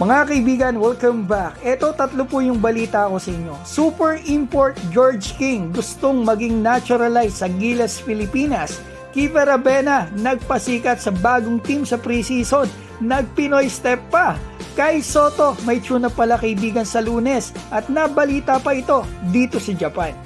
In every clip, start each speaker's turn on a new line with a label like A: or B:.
A: Mga kaibigan, welcome back. Ito, tatlo po yung balita ko sa inyo. Super import George King gustong maging naturalized sa Gilas, Pilipinas. Kiefer Avena nagpasikat sa bagong team sa preseason. Nagpinoy step pa. Kai Sotto may tuna pala kaibigan sa Lunes at nabalita pa ito dito sa Japan.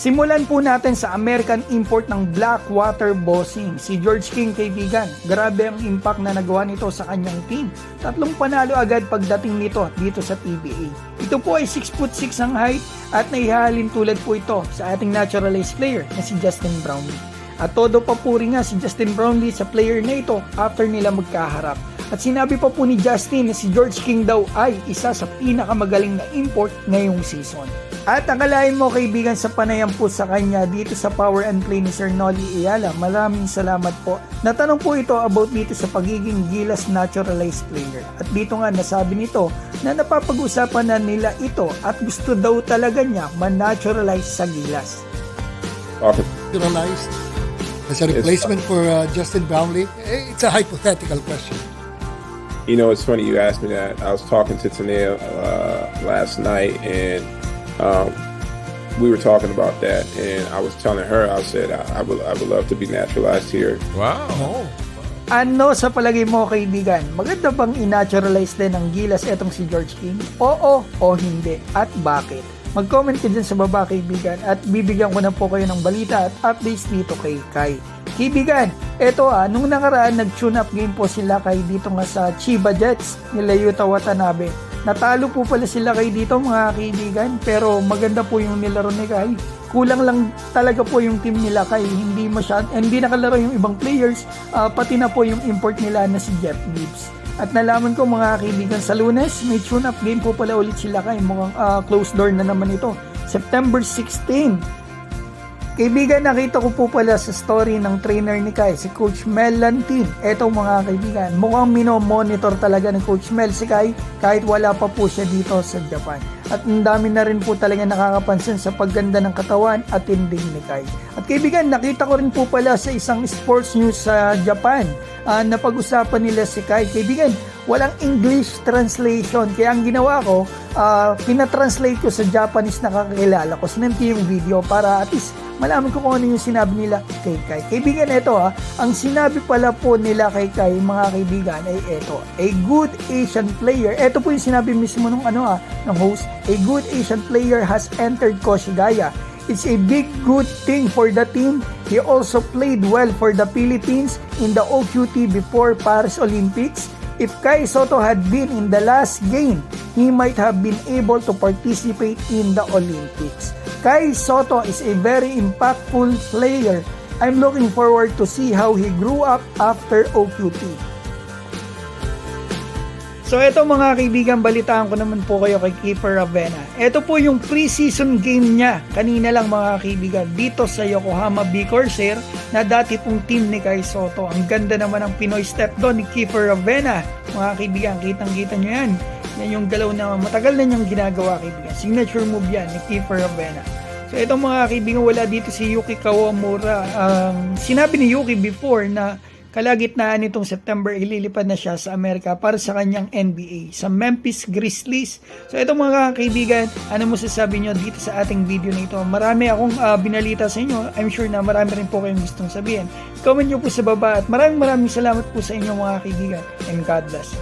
A: Simulan po natin sa American import ng Blackwater Bossing. Si George King kaibigan, grabe ang impact na nagawa nito sa kanyang team. 3 panalo agad pagdating nito dito sa PBA. Ito po ay 6'6" ang height at naihalin tulad po ito sa ating naturalized player na si Justin Brownlee. At todo papuri nga si Justin Brownlee sa player na ito after nila magkaharap. At sinabi pa po ni Justin na si George King daw ay isa sa pinakamagaling na import ngayong season. At akalain mo kaibigan sa panayam po sa kanya dito sa Power and Play ni Sir Nolly Ayala. Maraming salamat po. Natanong po ito about dito sa pagiging Gilas naturalized player. At dito nga nasabi nito na napapag-usapan na nila ito at gusto daw talaga niya man-naturalize sa Gilas.
B: Naturalized as a replacement for Justin Brownlee? It's a hypothetical question.
C: You know, it's funny you asked me that. I was talking to Tanel last night and we were talking about that, and I was telling her, I said, I would love to be naturalized here.
B: Wow. Oh.
A: Ano sa palagay mo kaibigan? Maganda bang i-naturalize din ng Gilas etong si George King? Oo o hindi? At bakit? Mag-comment ka dyan sa baba kaibigan at bibigyan ko na po kayo ng balita at updates dito kay Kai. Kaibigan, eto nung nakaraan nag-tune up game po sila kay dito nga sa Chiba Jets nila Yuta Watanabe. Natalo po pala sila kay dito mga kaibigan, pero maganda po yung nilaro ni Kai. Kulang lang talaga po yung team nila kay hindi nakalaro yung ibang players, pati na po yung import nila na si Jeff Gibbs. At nalaman ko mga kaibigan sa Lunes, may tune up game po pala ulit sila kay mukhang closed door na naman ito. September 16. Kaibigan, nakita ko po pala sa story ng trainer ni Kai, si Coach Mel Lantin. Eto mga kaibigan, mukhang monitor talaga ni Coach Mel si Kai kahit wala pa po siya dito sa Japan. At ang dami na rin po talaga nakakapansin sa pagganda ng katawan at tinding ni Kai. At kaibigan, nakita ko rin po pala sa isang sports news sa Japan na pag-usapan nila si Kai. Kaibigan, walang English translation. Kaya ang ginawa ko, pinatranslate ko sa Japanese na kakilala ko. Sinanti yung video para at least malaman ko kung ano yung sinabi nila kay Kai. Kaibigan, ito ang sinabi pala po nila kay Kai, mga kaibigan, ay ito. A good Asian player. Ito po yung sinabi mismo ng ng host. A good Asian player has entered Koshigaya. It's a big good thing for the team. He also played well for the Philippines in the OQT before Paris Olympics. If Kai Sotto had been in the last game, he might have been able to participate in the Olympics. Kai Sotto is a very impactful player. I'm looking forward to see how he grew up after OQT. So eto mga kaibigan, balitaan ko naman po kayo kay Kiefer Avena. Ito po yung preseason game niya kanina lang mga kaibigan dito sa Yokohama B. Corsair na dati pong team ni Kai Sotto. Ang ganda naman ng Pinoy step doon ni Kiefer Avena. Mga kaibigan, kitang-kita nyo yan. Yan yung galaw na matagal na niyang ginagawa kaibigan. Signature move yan ni Kiefer Avena. So itong mga kaibigan, wala dito si Yuki Kawamura. Sinabi ni Yuki before na kalagitnaan nitong September, ililipad na siya sa Amerika para sa kanyang NBA, sa Memphis Grizzlies. So ito mga kaibigan, ano mo sasabi nyo dito sa ating video na ito? Marami akong binalita sa inyo. I'm sure na marami rin po kayong gustong sabihin. Comment nyo po sa baba at maraming salamat po sa inyo mga kaibigan. And God bless.